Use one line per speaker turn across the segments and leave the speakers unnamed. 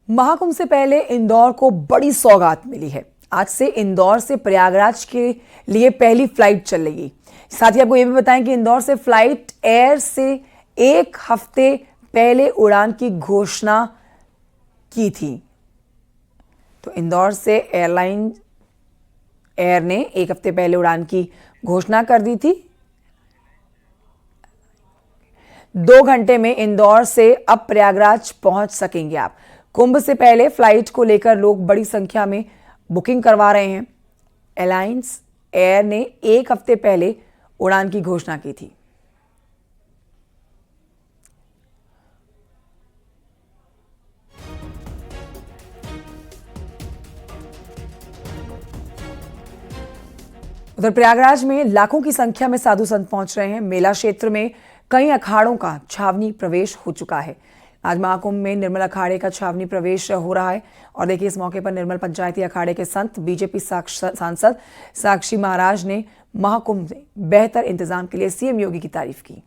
महाकुंभ से पहले इंदौर को बड़ी सौगात मिली है। आज से इंदौर से प्रयागराज के लिए पहली फ्लाइट चलेगी। साथ ही आपको यह भी बताएं कि इंदौर से फ्लाइट एयर से एक हफ्ते पहले उड़ान की घोषणा की थी। तो इंदौर से एयर ने एक हफ्ते पहले उड़ान की घोषणा कर दी थी। 2 घंटे में इंदौर से अब प्रयागराज पहुंच सकेंगे आप। कुंभ से पहले फ्लाइट को लेकर लोग बड़ी संख्या में बुकिंग करवा रहे हैं। एलायंस एयर ने एक हफ्ते पहले उड़ान की घोषणा की थी। उधर प्रयागराज में लाखों की संख्या में साधु संत पहुंच रहे हैं। मेला क्षेत्र में कई अखाड़ों का छावनी प्रवेश हो चुका है। आज महाकुंभ में निर्मल अखाड़े का छावनी प्रवेश हो रहा है और देखिए, इस मौके पर निर्मल पंचायती अखाड़े के संत बीजेपी सांसद साक्षी महाराज ने महाकुंभ में बेहतर इंतजाम के लिए सीएम योगी की तारीफ की।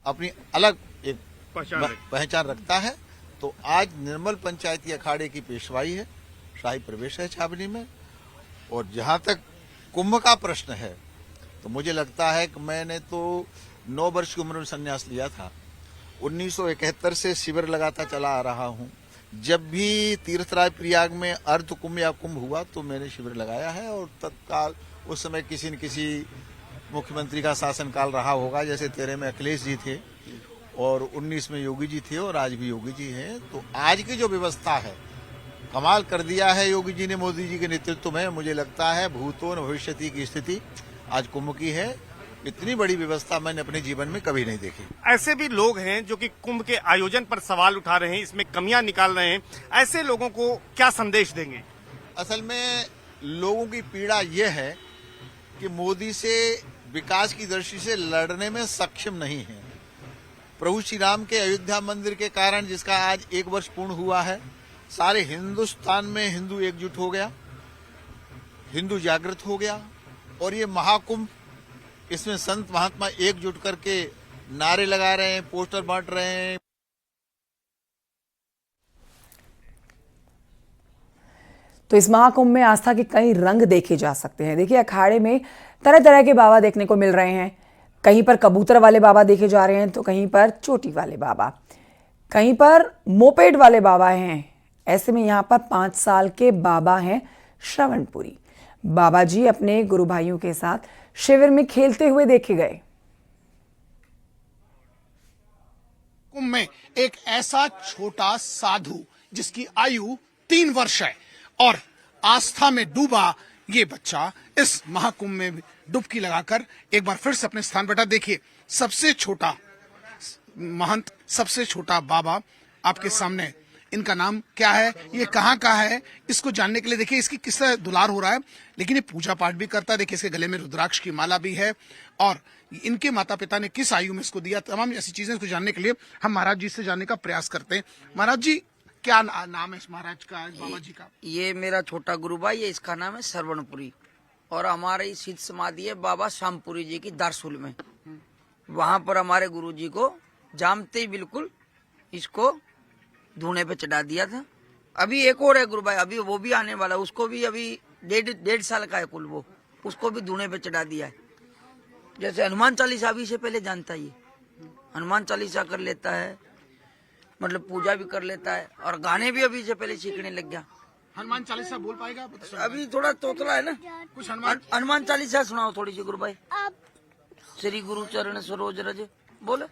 अपनी अलग एक पहचान रखता है। तो आज निर्मल पंचायती अखाड़े की पेशवाई है, शाही प्रवेश है छावनी में। और जहां तक कुंभ का प्रश्न है, तो मुझे लगता है कि मैंने तो 9 वर्ष की उम्र में संन्यास लिया था। 1971 से शिविर लगाता चला आ रहा हूं। जब भी तीर्थराज प्रयाग में अर्ध कुंभ या कुंभ हुआ तो मैंने शिविर लगाया है। और तत्काल उस समय किसी न किसी मुख्यमंत्री का शासनकाल रहा होगा। जैसे 13 में अखिलेश जी थे और 19 में योगी जी थे और आज भी योगी जी हैं। तो आज की जो व्यवस्था है, कमाल कर दिया है योगी जी ने मोदी जी के नेतृत्व में। मुझे लगता है भूतो न भविष्यति की स्थिति आज कुंभ की है। इतनी बड़ी व्यवस्था मैंने अपने जीवन में कभी नहीं देखी।
ऐसे भी लोग हैं जो कि कुंभ के आयोजन पर सवाल उठा रहे हैं, इसमें कमियां निकाल रहे हैं। ऐसे लोगों को क्या संदेश देंगे?
असल में लोगों की पीड़ा यह है कि मोदी से विकास की दृष्टि से लड़ने में सक्षम नहीं है। प्रभु श्री राम के अयोध्या मंदिर के कारण, जिसका आज 1 वर्ष पूर्ण हुआ है, सारे हिंदुस्तान में हिंदू एकजुट हो गया, हिंदू जागृत हो गया। और ये महाकुंभ, इसमें संत महात्मा एकजुट करके नारे लगा रहे हैं, पोस्टर बांट रहे हैं।
तो इस महाकुंभ में आस्था के कई रंग देखे जा सकते हैं। देखिए, अखाड़े में तरह तरह के बाबा देखने को मिल रहे हैं। कहीं पर कबूतर वाले बाबा देखे जा रहे हैं, तो कहीं पर चोटी वाले बाबा, कहीं पर मोपेड वाले बाबा हैं। ऐसे में यहां पर 5 साल के बाबा हैं श्रवणपुरी। बाबा जी अपने गुरु भाइयों के साथ शिविर में खेलते हुए देखे गए।
कुंभ में एक ऐसा छोटा साधु जिसकी आयु 3 वर्ष है और आस्था में डूबा ये बच्चा इस महाकुंभ में डुबकी लगाकर एक बार फिर से अपने स्थान पर। देखिए, सबसे छोटा महंत, सबसे छोटा बाबा आपके सामने। इनका नाम क्या है, ये कहाँ का है, इसको जानने के लिए देखिए इसकी किस तरह दुलार हो रहा है। लेकिन ये पूजा पाठ भी करता है। देखिए, इसके गले में रुद्राक्ष की माला भी है और इनके माता पिता ने किस आयु में इसको दिया, तमाम ऐसी चीजें इसको जानने के लिए हम महाराज जी से जानने का प्रयास करते हैं। महाराज जी, क्या नाम है इस महाराज का, इस बाबा जी का?
ये मेरा छोटा गुरु भाई है, इसका नाम है श्रवणपुरी। और हमारी सिद्ध समाधि है बाबा श्यामपुरी जी की दारसूल में। वहां पर हमारे गुरु जी को जानते ही बिल्कुल इसको धूने पे चढ़ा दिया था। अभी एक और है गुरु भाई, अभी वो भी आने वाला है। उसको भी अभी 1.5 साल का है कुल, वो उसको भी धूने पे चढ़ा दिया है। जैसे हनुमान चालीसा अभी से पहले जानता ही, हनुमान चालीसा कर लेता है, मतलब पूजा भी कर लेता है और गाने भी अभी से पहले सीखने लग गया।
हनुमान चालीसा बोल पाएगा?
अभी थोड़ा तोतला है ना।
कुछ
हनुमान चालीसा सुनाओ थोड़ी सी गुरु भाई। श्री गुरु चरण सरोज रज बोले।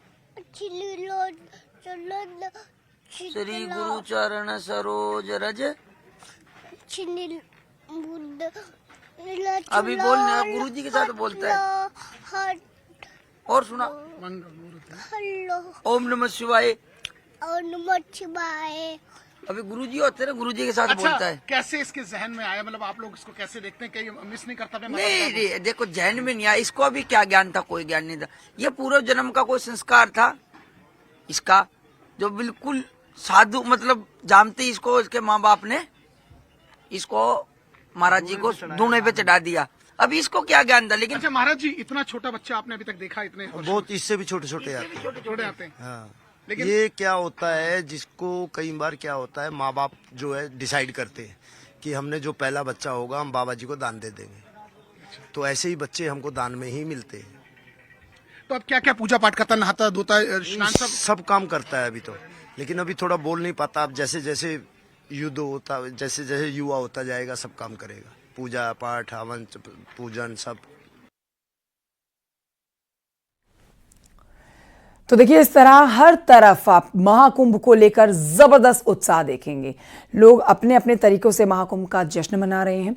श्री गुरु चरण सरोज रज। अभी बोलने गुरु जी के साथ बोलता है। और सुना, ओम नमः शिवाय। अभी गुरु जी होते हैं, गुरु जी के साथ बोलता है।
कैसे इसके जहन में आया, मतलब आप लोग इसको कैसे देखते हैं? कहीं मिस नहीं करता?
नहीं, देखो जहन में नहीं आया। इसको अभी क्या ज्ञान था, कोई ज्ञान नहीं था। ये पूर्व जन्म का कोई संस्कार था इसका, जो बिल्कुल साधु, मतलब जानते इसको, इसके माँ बाप ने इसको महाराज जी को धूने पे चढ़ा दिया। अब इसको क्या ज्ञान था, लेकिन
अच्छा महाराज जी, इतना छोटा बच्चा आपने अभी तक देखा? इतने
बहुत इससे भी छोटे छोटे आते हैं।
छोटे छोटे आते हैं।
हाँ,
लेकिन
ये क्या होता है, जिसको कई बार क्या होता है, माँ बाप जो है डिसाइड करते हैं कि हमने जो पहला बच्चा होगा हम बाबा जी को दान दे देंगे, तो ऐसे ही बच्चे हमको दान में ही मिलते हैं।
तो अब क्या क्या पूजा पाठ करता, नहाता धोता, स्नान सब?
सब काम करता है अभी तो, लेकिन अभी थोड़ा बोल नहीं पाता। अब जैसे जैसे युद्ध होता, जैसे जैसे युवा होता जाएगा सब काम करेगा, पूजा पाठ हवन पूजन सब।
तो देखिए, इस तरह हर तरफ आप महाकुंभ को लेकर जबरदस्त उत्साह देखेंगे। लोग अपने अपने तरीकों से महाकुंभ का जश्न मना रहे हैं।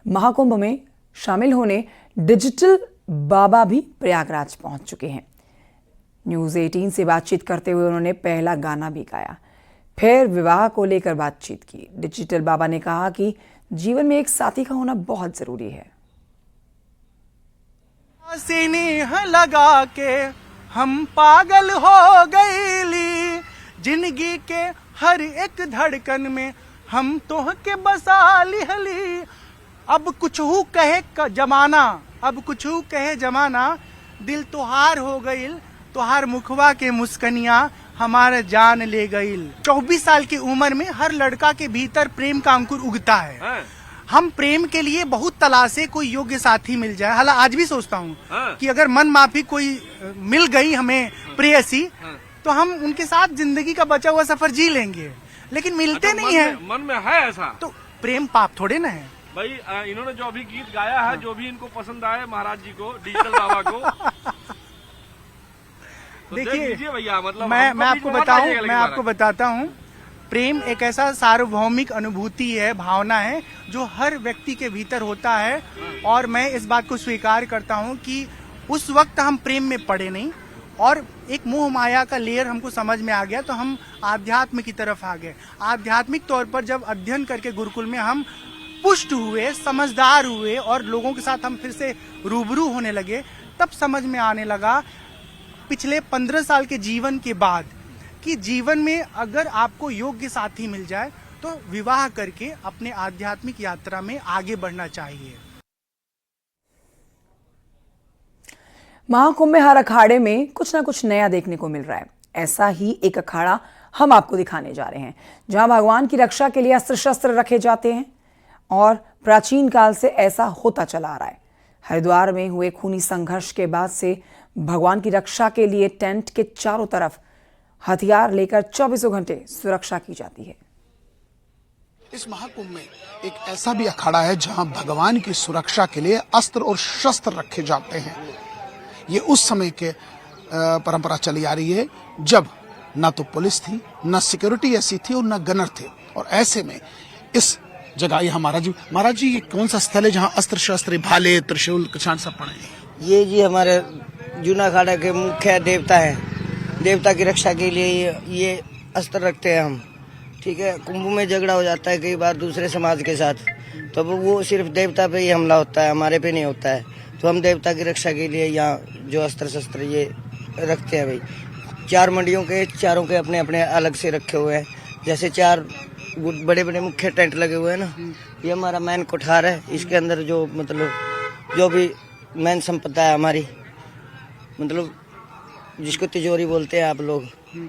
महाकुंभ में शामिल होने डिजिटल बाबा भी प्रयागराज पहुंच चुके हैं। न्यूज़ 18 से बातचीत करते हुए उन्होंने पहला गाना भी गाया, फिर विवाह को लेकर बातचीत की। डिजिटल बाबा ने कहा कि जीवन में एक साथी का होना बहुत जरूरी है।
स्नेह लगा के हम पागल हो गईली, जिंदगी के हर एक धड़कन में हम तोह के बसा लिहली। अब कुछ हु कहे जमाना, अब कुछ हु कहे जमाना, दिल तोहार हो गईल, तोहार मुखवा के मुस्कनिया हमारा जान ले गईल। 24 साल की उम्र में हर लड़का के भीतर प्रेम का अंकुर उगता है। हम प्रेम के लिए बहुत तलाशे कोई योग्य साथी मिल जाए। हालांकि आज भी सोचता हूँ कि अगर मन माफी कोई मिल गई हमें प्रेयसी, तो हम उनके साथ जिंदगी का बचा हुआ सफर जी लेंगे, लेकिन मिलते नहीं है।
मन में है ऐसा,
तो प्रेम पाप थोड़े ना है
भाई। इन्होंने जो अभी गीत गाया है, जो भी इनको पसंद आए महाराज जी को, डिजिटल बाबा को, तो
देखिए
भैया, मतलब
मैं आपको बताता हूँ, प्रेम एक ऐसा सार्वभौमिक अनुभूति है, भावना है, जो हर व्यक्ति के भीतर होता है। और मैं इस बात को स्वीकार करता हूं कि उस वक्त हम प्रेम में पड़े नहीं, और एक मोह माया का लेयर हमको समझ में आ गया, तो हम आध्यात्म की तरफ आ गए। आध्यात्मिक तौर पर जब अध्ययन करके गुरुकुल में हम पुष्ट हुए, समझदार हुए, और लोगों के साथ हम फिर से रूबरू होने लगे, तब समझ में आने लगा पिछले 15 साल के जीवन के बाद कि जीवन में अगर आपको योग्य साथी मिल जाए तो विवाह करके अपने आध्यात्मिक यात्रा में आगे बढ़ना चाहिए।
महाकुंभ में हर अखाड़े में कुछ ना कुछ नया देखने को मिल रहा है। ऐसा ही एक अखाड़ा हम आपको दिखाने जा रहे हैं, जहां भगवान की रक्षा के लिए अस्त्र शस्त्र रखे जाते हैं, और प्राचीन काल से ऐसा होता चला आ रहा है। हरिद्वार में हुए खूनी संघर्ष के बाद से भगवान की रक्षा के लिए टेंट के चारों तरफ हथियार लेकर 24 घंटे सुरक्षा की जाती है।
इस महाकुंभ में एक ऐसा भी अखाड़ा है जहां भगवान की सुरक्षा के लिए अस्त्र और शस्त्र रखे जाते हैं। ये उस समय के परंपरा चली आ रही है जब न तो पुलिस थी, न सिक्योरिटी ऐसी थी, और न गनर थे। और ऐसे में इस जगह यहाँ महाराज जी ये कौन सा स्थल है जहाँ अस्त्र शस्त्र, भाले, त्रिशूल, कछान सब पड़े हैं?
ये जी हमारे जूना अखाड़ा के मुख्य देवता है। देवता की रक्षा के लिए ये अस्त्र रखते हैं हम। ठीक है, कुंभ में झगड़ा हो जाता है कई बार दूसरे समाज के साथ, तो वो सिर्फ देवता पे ही हमला होता है, हमारे पे नहीं होता है। तो हम देवता की रक्षा के लिए यहाँ जो अस्त्र शस्त्र ये रखते हैं भाई। 4 मंडियों के चारों के अपने अपने अलग से रखे हुए हैं। जैसे 4 बड़े बड़े मुख्य टेंट लगे हुए हैं ना, ये हमारा मैन कोठार है। इसके अंदर जो मतलब जो भी मैन संपदा है हमारी, मतलब जिसको तिजोरी बोलते हैं आप लोग,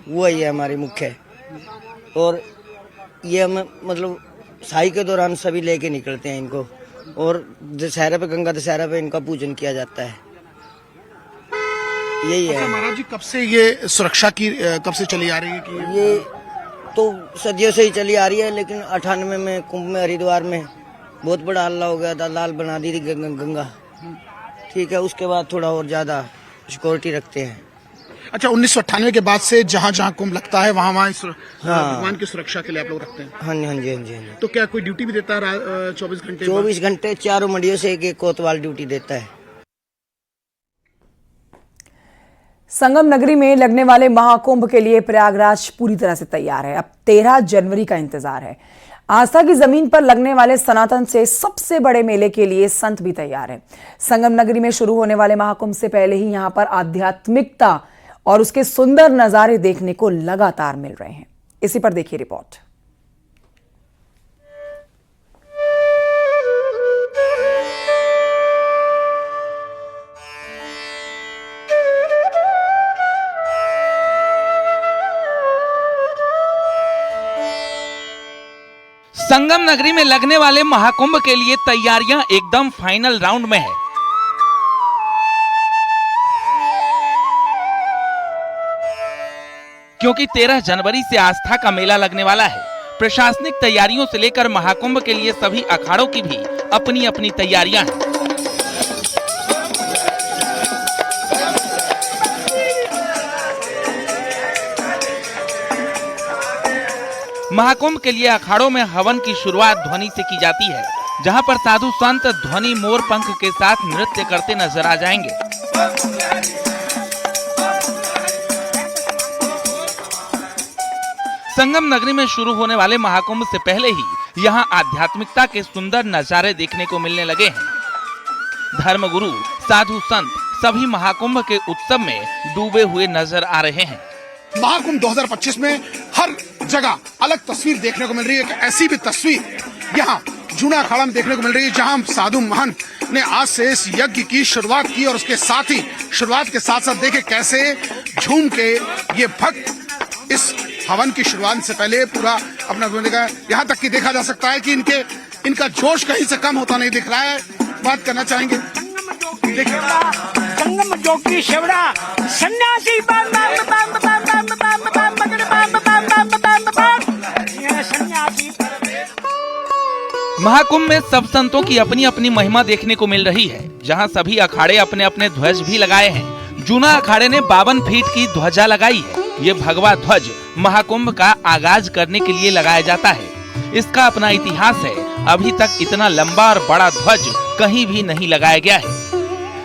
वो ही है हमारी मुख्य। और ये हम मतलब साई के दौरान सभी लेके निकलते हैं इनको, और दशहरा पे, गंगा दशहरा पे इनका पूजन किया जाता है। यही है।
महाराज जी कब से ये सुरक्षा की कब से चली आ रही है कि
ये तो सदियों से ही चली आ रही है, लेकिन 98 में कुंभ में हरिद्वार में बहुत बड़ा हल्ला हो गया था, लाल बना दी थी गंगा। ठीक है, उसके बाद थोड़ा और ज्यादा सिक्योरिटी रखते हैं।
अच्छा, 1998 के बाद से जहाँ जहाँ कुंभ लगता है वहाँ भगवान की सुरक्षा के लिए आप लोग रखते हैं?
हाँ जी।
तो क्या कोई ड्यूटी भी देता है 24 घंटे?
24 घंटे चारों मंडियों से एक कोतवाल ड्यूटी देता है।
संगम नगरी में लगने वाले महाकुंभ के लिए प्रयागराज पूरी तरह से तैयार है। अब 13 जनवरी का इंतजार है। आस्था की जमीन पर लगने वाले सनातन से सबसे बड़े मेले के लिए संत भी तैयार है। संगम नगरी में शुरू होने वाले महाकुंभ से पहले ही यहां पर आध्यात्मिकता और उसके सुंदर नजारे देखने को लगातार मिल रहे हैं। इसी पर देखिए रिपोर्ट।
संगम नगरी में लगने वाले महाकुंभ के लिए तैयारियां एकदम फाइनल राउंड में है। क्योंकि 13 जनवरी से आस्था का मेला लगने वाला है। प्रशासनिक तैयारियों से लेकर महाकुंभ के लिए सभी अखाड़ों की भी अपनी अपनी तैयारियां हैं। महाकुंभ के लिए अखाड़ों में हवन की शुरुआत ध्वनि से की जाती है, जहां पर साधु संत ध्वनि मोर पंख के साथ नृत्य करते नजर आ जाएंगे। संगम नगरी में शुरू होने वाले महाकुंभ से पहले ही यहाँ आध्यात्मिकता के सुंदर नजारे देखने को मिलने लगे हैं। धर्मगुरु, साधु संत सभी महाकुंभ के उत्सव में डूबे हुए नजर आ रहे हैं।
महाकुंभ 2025 में हर जगह अलग तस्वीर देखने को मिल रही है। एक ऐसी भी तस्वीर यहाँ जूना अखाड़ा में देखने को मिल रही है, जहाँ साधु महंत ने आज से इस यज्ञ की शुरुआत की और उसके साथ ही शुरुआत के साथ साथ देखे कैसे झूम के ये भक्त इस हवन की शुरुआत से पहले पूरा अपना यहाँ तक कि देखा जा सकता है कि इनका जोश कहीं से कम होता नहीं दिख रहा है। बात करना चाहेंगे
संगम जोगी शिवड़ा सन्यासी
महाकुंभ में सब संतों की अपनी अपनी महिमा देखने को मिल रही है, जहां सभी अखाड़े अपने अपने ध्वज भी लगाए हैं। जूना अखाड़े ने 52 फीट की ध्वजा लगाई है। ये भगवा ध्वज महाकुंभ का आगाज करने के लिए लगाया जाता है। इसका अपना इतिहास है। अभी तक इतना लंबा और बड़ा ध्वज कहीं भी नहीं लगाया गया है।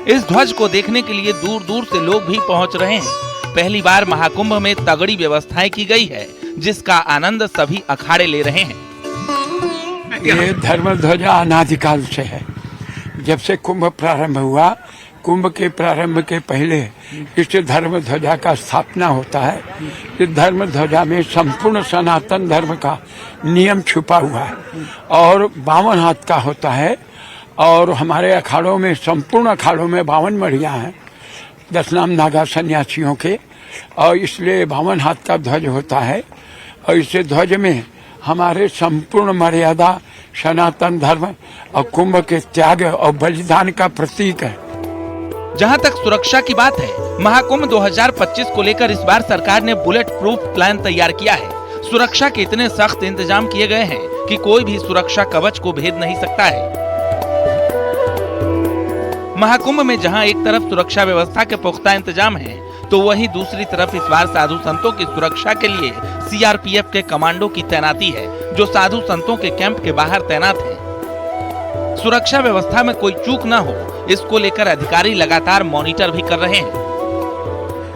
इस ध्वज को देखने के लिए दूर दूर से लोग भी पहुंच रहे हैं। पहली बार महाकुंभ में तगड़ी व्यवस्थाएं की गई है, जिसका आनंद सभी अखाड़े ले रहे हैं।
ये धर्म ध्वजा अनादिकाल से है। जब से कुंभ प्रारंभ हुआ, कुंभ के प्रारंभ के पहले इस धर्म ध्वजा का स्थापना होता है। इस धर्म ध्वजा में संपूर्ण सनातन धर्म का नियम छुपा हुआ है और 52 हाथ का होता है। और हमारे अखाड़ों में, संपूर्ण अखाड़ों में 52 मढ़ियाँ हैं 10 नाम नागा सन्यासियों के, और इसलिए 52 हाथ का ध्वज होता है। और इस ध्वज में हमारे संपूर्ण मर्यादा सनातन धर्म और कुंभ के त्याग और बलिदान का प्रतीक है।
जहां तक सुरक्षा की बात है, महाकुंभ 2025 को लेकर इस बार सरकार ने बुलेट प्रूफ प्लान तैयार किया है। सुरक्षा के इतने सख्त इंतजाम किए गए हैं कि कोई भी सुरक्षा कवच को भेद नहीं सकता है। महाकुंभ में जहां एक तरफ सुरक्षा व्यवस्था के पुख्ता इंतजाम है, तो वहीं दूसरी तरफ इस बार साधु संतों की सुरक्षा के लिए सीआरपीएफ के कमांडो की तैनाती है, जो साधु संतों के कैंप के बाहर तैनात है। सुरक्षा व्यवस्था में कोई चूक न हो, इसको लेकर अधिकारी लगातार मॉनिटर भी कर रहे हैं।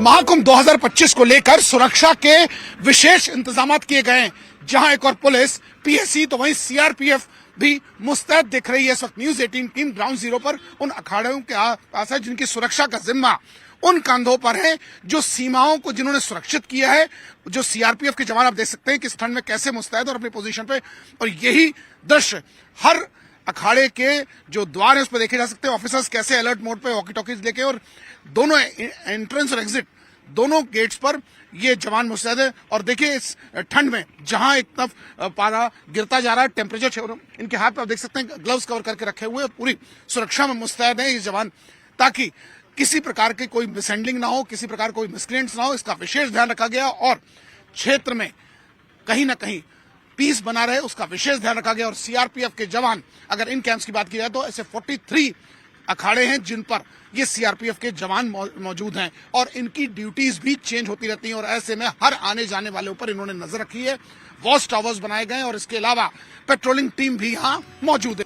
महाकुंभ 2025 को लेकर सुरक्षा के विशेष इंतजाम किए गए हैं, जहां एक और पुलिस, पीएससी तो वहीं सीआरपीएफ भी मुस्तैद दिख रही है। इस वक्त न्यूज 18 टीम ग्राउंड जीरो पर उन अखाड़ों के पास है जिनकी सुरक्षा का जिम्मा उन कंधों पर है, जो सीमाओं को जिन्होंने सुरक्षित किया है। जो सीआरपीएफ के जवान, आप देख सकते हैं कि इस ठंड में कैसे मुस्तैद और अपनी पोजीशन पे, और यही दृश्य हर अखाड़े के जो द्वार है उस पर देखे जा सकते हैं। ऑफिसर्स कैसे अलर्ट मोड पे वॉकी टॉकीज लेके, और दोनों एंट्रेंस और एग्जिट दोनों गेट्स पर ये जवान मुस्तैद है। और देखिए इस ठंड में जहां एक तरफ पारा गिरता जा रहा है, टेम्परेचर, इनके हाथ पे आप देख सकते हैं ग्लव्स कवर करके रखे हुए, पूरी सुरक्षा में मुस्तैद है ये जवान, ताकि किसी प्रकार की कोई मिसहैंडलिंग ना हो, किसी प्रकार कोई मिसक्रिएंट्स ना हो, इसका विशेष ध्यान रखा गया। और क्षेत्र में कहीं ना कहीं पीस बना रहे, उसका विशेष ध्यान रखा गया। और सीआरपीएफ के जवान, अगर इन कैंप्स की बात की जाए तो ऐसे 43 अखाड़े हैं जिन पर ये सीआरपीएफ के जवान मौजूद हैं, और इनकी ड्यूटीज भी चेंज होती रहती हैं। और ऐसे में हर आने जाने वाले ऊपर इन्होंने नजर रखी है। वॉच टावर्स बनाए गए, और इसके अलावा पेट्रोलिंग टीम भी यहाँ मौजूद है।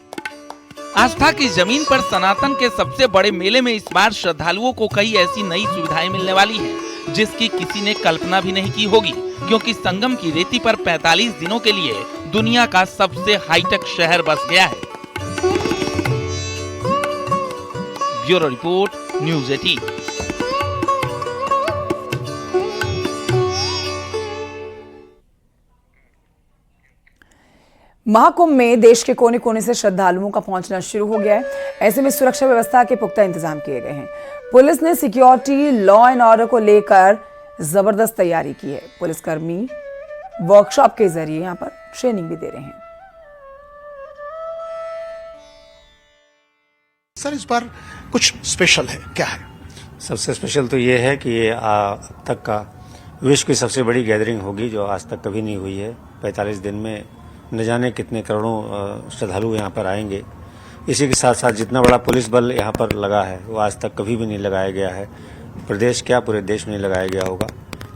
आस्था की जमीन पर सनातन के सबसे बड़े मेले में इस बार श्रद्धालुओं को कई ऐसी नई सुविधाएं मिलने वाली हैं, जिसकी किसी ने कल्पना भी नहीं की होगी, क्योंकि संगम की रेती पर 45 दिनों के लिए दुनिया का सबसे हाईटेक शहर बस गया है। Bureau report, news 18।
महाकुंभ में देश के कोने कोने से श्रद्धालुओं का पहुंचना शुरू हो गया है। ऐसे में सुरक्षा व्यवस्था के पुख्ता इंतजाम किए गए हैं। पुलिस ने सिक्योरिटी, लॉ एंड ऑर्डर को लेकर जबरदस्त तैयारी की है। पुलिसकर्मी वर्कशॉप के जरिए यहां पर ट्रेनिंग भी दे रहे हैं।
सर इस बार कुछ स्पेशल है, क्या है?
सबसे स्पेशल तो ये है कि ये अब तक का विश्व की सबसे बड़ी गैदरिंग होगी जो आज तक कभी नहीं हुई है। 45 दिन में न जाने कितने करोड़ों श्रद्धालु यहाँ पर आएंगे। इसी के साथ साथ जितना बड़ा पुलिस बल यहाँ पर लगा है वो आज तक कभी भी नहीं लगाया गया है। प्रदेश क्या पूरे देश में नहीं लगाया गया होगा।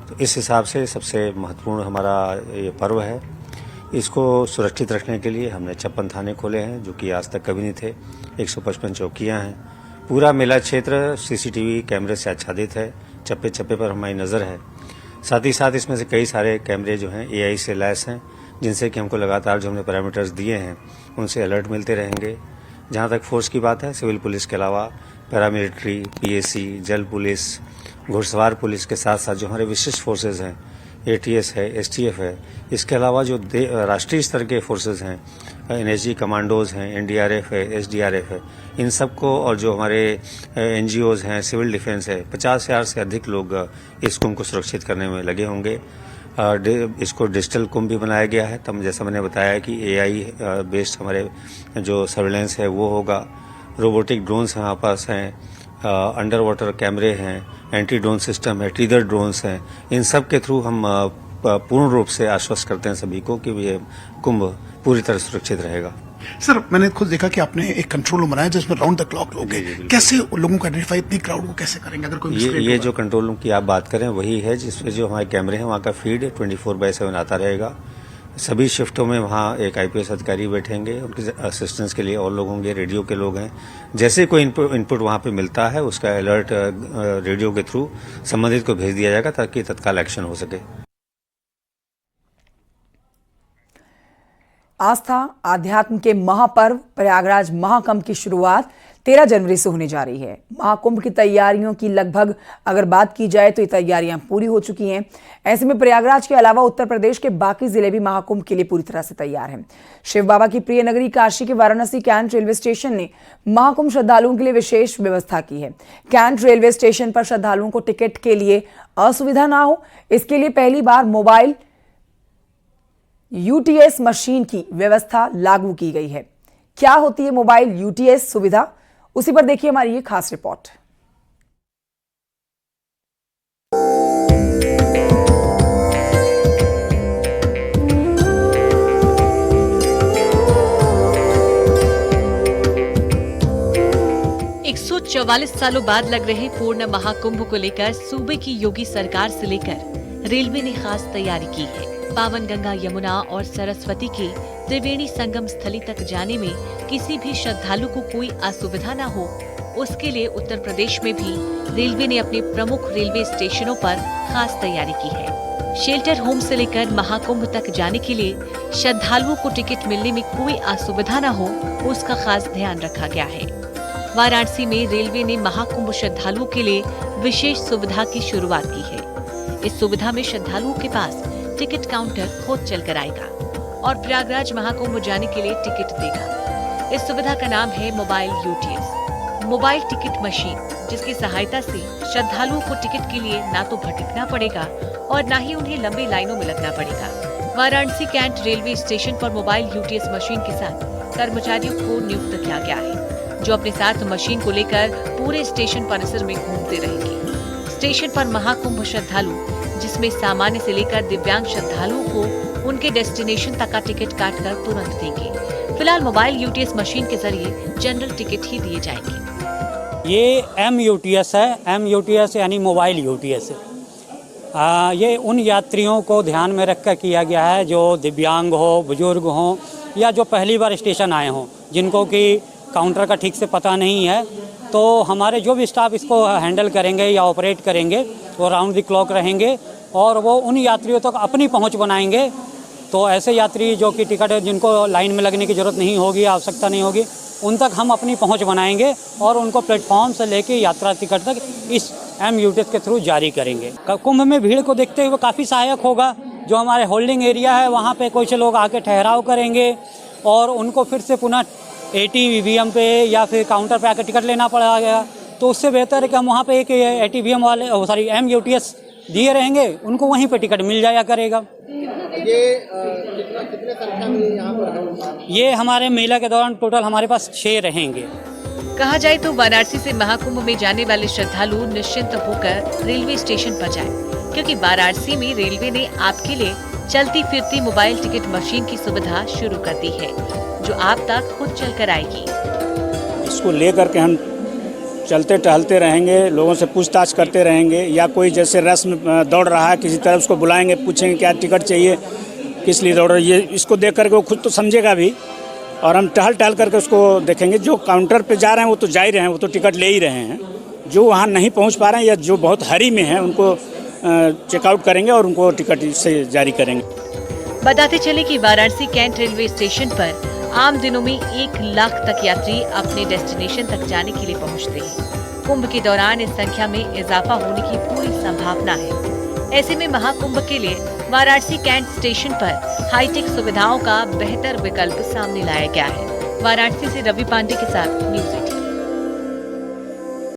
तो इस हिसाब से सबसे महत्वपूर्ण हमारा ये पर्व है। इसको सुरक्षित रखने के लिए हमने 56 थाने खोले हैं जो कि आज तक कभी नहीं थे। 155 चौकियाँ हैं। पूरा मेला क्षेत्र सीसीटीवी कैमरे से आच्छादित है। चप्पे चप्पे पर हमारी नज़र है। साथ ही साथ इसमें से कई सारे कैमरे जो हैं एआई से लैस हैं, जिनसे कि हमको लगातार जो हमने पैरामीटर्स दिए हैं उनसे अलर्ट मिलते रहेंगे। जहाँ तक फोर्स की बात है, सिविल पुलिस के अलावा पैरामिलिट्री, पीएसी, जल पुलिस, घुड़सवार पुलिस के साथ साथ जो हमारे विशिष्ट फोर्सेज हैं, एटीएस है, एसटीएफ है, इसके अलावा जो राष्ट्रीय स्तर के फोर्सेज हैं, एनएसजी कमांडोज हैं, एनडीआरएफ है, एसडीआरएफ है, इन सबको और जो हमारे एनजीओज हैं, सिविल डिफेंस है, 50,000 से अधिक लोग इस कुंभ को सुरक्षित करने में लगे होंगे। इसको डिजिटल कुंभ भी बनाया गया है। तब जैसा मैंने बताया कि एआई बेस्ड हमारे जो सर्वेलेंस है वो होगा। रोबोटिक ड्रोन्स हमारे पास हैं, अंडर वाटर कैमरे हैं, एंटी ड्रोन सिस्टम है, ट्रीगर ड्रोन्स हैं। इन सब के थ्रू हम पूर्ण रूप से आश्वस्त करते हैं सभी को कि ये कुंभ पूरी तरह सुरक्षित रहेगा।
सर मैंने खुद देखा कि आपने एक कंट्रोल रूम बनाया जिसमें राउंड द क्लॉक लोग हैं। कैसे लोगों को आइडेंटिफाई, इतनी क्राउड को कैसे करेंगे अगर कोई
ये जो कंट्रोल रूम की आप बात करें वही है जिसमें जो हमारे कैमरे हैं वहाँ का फीड 24/7 आता रहेगा। सभी शिफ्टों में वहाँ एक आईपीएस अधिकारी बैठेंगे, उनके असिस्टेंस के लिए और लोग होंगे, रेडियो के लोग हैं। जैसे कोई इनपुट वहाँ पे मिलता है उसका अलर्ट रेडियो के थ्रू संबंधित को भेज दिया जाएगा ताकि तत्काल एक्शन हो सके।
आस्था आध्यात्म के महापर्व प्रयागराज महाकुंभ की शुरुआत 13 जनवरी से होने जा रही है। महाकुंभ की तैयारियों की लगभग अगर बात की जाए तो ये तैयारियां पूरी हो चुकी हैं। ऐसे में प्रयागराज के अलावा उत्तर प्रदेश के बाकी जिले भी महाकुंभ के लिए पूरी तरह से तैयार हैं। शिव बाबा की प्रिय नगरी काशी के वाराणसी कैंट रेलवे स्टेशन ने महाकुंभ श्रद्धालुओं के लिए विशेष व्यवस्था की है। कैंट रेलवे स्टेशन पर श्रद्धालुओं को टिकट के लिए असुविधा ना हो, इसके लिए पहली बार मोबाइल यूटीएस मशीन की व्यवस्था लागू की गई है। क्या होती है मोबाइल यूटीएस सुविधा, उसी पर देखिए हमारी ये खास रिपोर्ट।
चौवालीस सालों बाद लग रहे पूर्ण महाकुंभ को लेकर सूबे की योगी सरकार से लेकर रेलवे ने खास तैयारी की है। पावन गंगा, यमुना और सरस्वती के त्रिवेणी संगम स्थली तक जाने में किसी भी श्रद्धालु को कोई असुविधा न हो, उसके लिए उत्तर प्रदेश में भी रेलवे ने अपने प्रमुख रेलवे स्टेशनों पर खास तैयारी की है। शेल्टर होम से लेकर महाकुंभ तक जाने के लिए श्रद्धालुओं को टिकट मिलने में कोई असुविधा न हो, उसका खास ध्यान रखा गया है। वाराणसी में रेलवे ने महाकुंभ श्रद्धालुओं के लिए विशेष सुविधा की शुरुआत की है। इस सुविधा में श्रद्धालुओं के पास टिकट काउंटर खुद चलकर आएगा और प्रयागराज महाकुंभ जाने के लिए टिकट देगा। इस सुविधा का नाम है mobile UTS, mobile ticket machine, जिसकी सहायता से श्रद्धालुओं को टिकट के लिए ना तो भटकना पड़ेगा और न ही उन्हें लंबी लाइनों में लगना पड़ेगा। वाराणसी कैंट रेलवे स्टेशन पर मोबाइल यूटीएस मशीन के साथ कर्मचारियों को नियुक्त किया गया है, जो अपने साथ मशीन को लेकर पूरे स्टेशन परिसर में घूमते रहेंगे। स्टेशन पर महाकुंभ श्रद्धालु, जिसमें सामान्य से लेकर दिव्यांग श्रद्धालुओं को उनके डेस्टिनेशन तक का टिकट काटकर तुरंत देंगे। फिलहाल मोबाइल यूटीएस मशीन के जरिए जनरल टिकट ही दिए जाएंगे।
ये MUTS है। MUTS यानी मोबाइल यूटीएस। ये उन यात्रियों को ध्यान में रखकर किया गया है जो दिव्यांग हो, बुजुर्ग हो या जो पहली बार स्टेशन आए हों, जिनको कि काउंटर का ठीक से पता नहीं है। तो हमारे जो भी स्टाफ इसको हैंडल करेंगे या ऑपरेट करेंगे वो राउंड द क्लॉक रहेंगे और वो उन यात्रियों तक अपनी पहुंच बनाएंगे। तो ऐसे यात्री जो कि टिकट जिनको लाइन में लगने की ज़रूरत नहीं होगी, आवश्यकता नहीं होगी, उन तक हम अपनी पहुंच बनाएंगे और उनको प्लेटफॉर्म से लेके यात्रा टिकट तक इस MUTS के थ्रू जारी करेंगे। कुंभ में भीड़ को देखते हुए काफ़ी सहायक होगा। जो हमारे होल्डिंग एरिया है वहाँ पे कुछ लोग आके ठहराव करेंगे और उनको फिर से पुनः ATVM पे या फिर काउंटर पे आकर टिकट लेना पड़ेगा। तो उससे बेहतर है कि हम वहाँ पे एक ATVM वाले MUTS दिए रहेंगे, उनको वहीं पे टिकट मिल जाया करेगा।
ये कितने संख्या में यहाँ पर है?
ये हमारे मेला के दौरान टोटल हमारे पास 6 रहेंगे।
कहा जाए तो वाराणसी से महाकुंभ में जाने वाले श्रद्धालु निश्चिंत होकर रेलवे स्टेशन पर जाएं, क्योंकि वाराणसी में रेलवे ने आपके लिए चलती फिरती मोबाइल टिकट मशीन की सुविधा शुरू कर दी है, जो आप तक खुद चलकर आएगी।
इसको लेकर के हम चलते टहलते रहेंगे, लोगों से पूछताछ करते रहेंगे, या कोई जैसे रस में दौड़ रहा है किसी तरफ उसको बुलाएंगे, पूछेंगे क्या टिकट चाहिए, किस लिए दौड़ रही है। इसको देख करके वो खुद तो समझेगा भी, और हम टहल टहल करके उसको देखेंगे। जो काउंटर पे जा रहे हैं वो तो जा ही रहे हैं, वो तो टिकट ले ही रहे हैं। जो वहाँ नहीं पहुँच पा रहे हैं या जो बहुत हरी में हैं उनको चेकआउट करेंगे और उनको टिकट से जारी करेंगे।
बताते चले कि वाराणसी कैंट रेलवे स्टेशन पर आम दिनों में 1 लाख तक यात्री अपने डेस्टिनेशन तक जाने के लिए पहुंचते हैं। कुंभ के दौरान इस संख्या में इजाफा होने की पूरी संभावना है। ऐसे में महाकुंभ के लिए वाराणसी कैंट स्टेशन पर हाईटेक सुविधाओं का बेहतर विकल्प सामने लाया गया है। वाराणसी से रवि पांडे के साथ न्यूज़ 18।